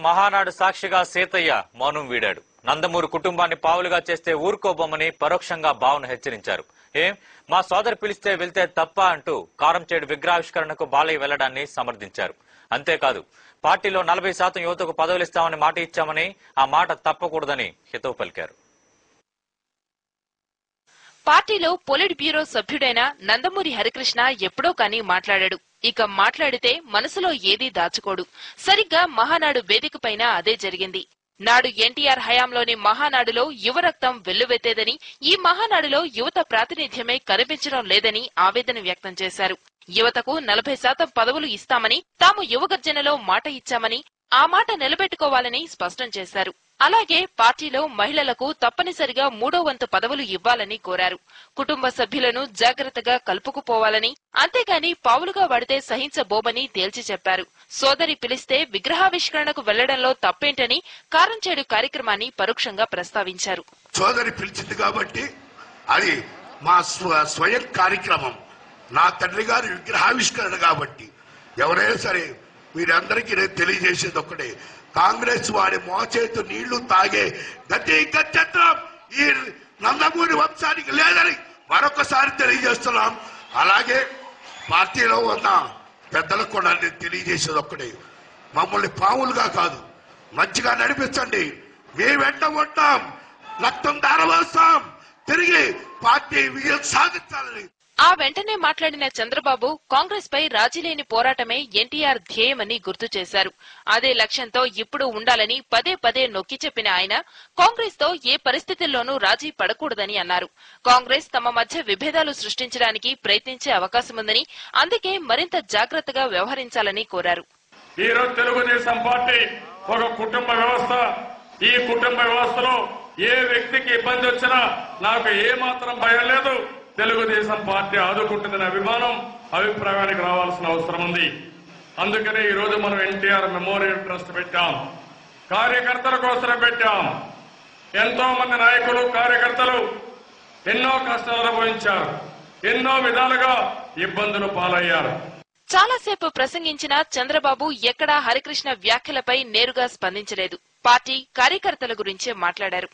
మహానాడు సాక్షిగా సీతయ్య మౌనం వీడాడు. నందమూరి కుటుంబాన్ని పావులుగా చేస్తే ఊరుకోబోమని పరోక్షంగా భావన హెచ్చరించారు. మా సోదరు పిలిస్తే వెళ్తే తప్ప అంటూ కారంచేడు విగ్రహావిష్కరణకు బాలయ్య వెళ్లడాన్ని సమర్థించారు. అంతేకాదు పార్టీలో 40% యువతకు పదవులిస్తామని మాట ఇచ్చామని ఆ మాట తప్పకూడదని హితవు పలికారు. పార్టీలో పొలిట్ బ్యూరో సభ్యుడైన నందమూరి హరికృష్ణ ఎప్పుడో కానీ మాట్లాడాడు. ఇక మాట్లాడితే మనసులో ఏదీ దాచుకోడు. సరిగ్గా మహానాడు వేదికపైన అదే జరిగింది. నాడు ఎన్టీఆర్ హయాంలోని మహానాడులో యువరక్తం వెల్లువెత్తేదని, ఈ మహానాడులో యువత ప్రాతినిధ్యమే కనిపించడం లేదని ఆవేదన వ్యక్తం చేశారు. యువతకు 40% పదవులు ఇస్తామని తాము యువగర్జనలో మాట ఇచ్చామని, ఆ మాట నిలబెట్టుకోవాలని స్పష్టం చేశారు. అలాగే పార్టీలో మహిళలకు తప్పనిసరిగా 3వ వంతు పదవులు ఇవ్వాలని కోరారు. కుటుంబ సభ్యులను జాగ్రత్తగా కలుపుకుపోవాలని, అంతేగాని పావులుగా వాడితే సహించబోమని తేల్చి చెప్పారు. సోదరి పిలిస్తే విగ్రహావిష్కరణకు వెళ్లడంలో తప్పేంటని కారంచేడు కార్యక్రమాన్ని పరోక్షంగా ప్రస్తావించారు. సోదరి పిలిచింది కాబట్టి అది మా స్వయం కార్యక్రమం, నా తండ్రి గారి విగ్రహావిష్కరణ కాబట్టి ఎవరైనా సరే మీరందరికీ నేను తెలియజేసేది ఒక్కటే, కాంగ్రెస్ వాడి మోచేతు నీళ్లు తాగే గతి గత్యంతరం ఈ నందమూరి వంశానికి లేదని మరొకసారి తెలియజేస్తున్నాం. అలాగే పార్టీలో ఉన్న పెద్దలకు కూడా నేను తెలియజేసేది ఒక్కటే, మమ్మల్ని పావులుగా కాదు మంచిగా నడిపించండి, మీ వెంట ఉంటాం, రక్తం దారవేస్తాం, తిరిగి పార్టీ విజయం సాధించాలని. ఆ వెంటనే మాట్లాడిన చంద్రబాబు కాంగ్రెస్ పై రాజీలేని పోరాటమే ఎన్టీఆర్ ధ్యేయమని గుర్తు చేశారు. అదే లక్ష్యంతో ఇప్పుడు ఉండాలని పదే పదే నొక్కి చెప్పిన ఆయన కాంగ్రెస్ తో ఏ పరిస్థితుల్లోనూ రాజీ పడకూడదని అన్నారు. కాంగ్రెస్ తమ మధ్య విభేదాలు సృష్టించడానికి ప్రయత్నించే అవకాశముందని, అందుకే మరింత జాగ్రత్తగా వ్యవహరించాలని కోరారు. ఈ రోజు తెలుగుదేశం పార్టీ ఒక కుటుంబ వ్యవస్థ. ఈ కుటుంబ వ్యవస్థలో ఏ వ్యక్తికి ఇబ్బంది వచ్చినా నాకు ఏమాత్రం భయం లేదు. తెలుగుదేశం పార్టీ ఆదుకుంటుందనే అభిప్రాయానికి రావాల్సిన అవసరం ఉంది. అందుకనే ఈ రోజు మనం ఎన్టీఆర్ మెమోరియల్ ట్రస్ట్ పెట్టాం, కార్యకర్తల కోసం పెట్టాం. ఎంతో మంది నాయకులు కార్యకర్తలు ఎన్నో కష్టాలు అనుభవించారు, ఎన్నో విధాలుగా ఇబ్బందులు పాలయ్యారు. చాలాసేపు ప్రసంగించిన చంద్రబాబు ఎక్కడా హరికృష్ణ వ్యాఖ్యలపై నేరుగా స్పందించలేదు. పార్టీ కార్యకర్తల గురించే మాట్లాడారు.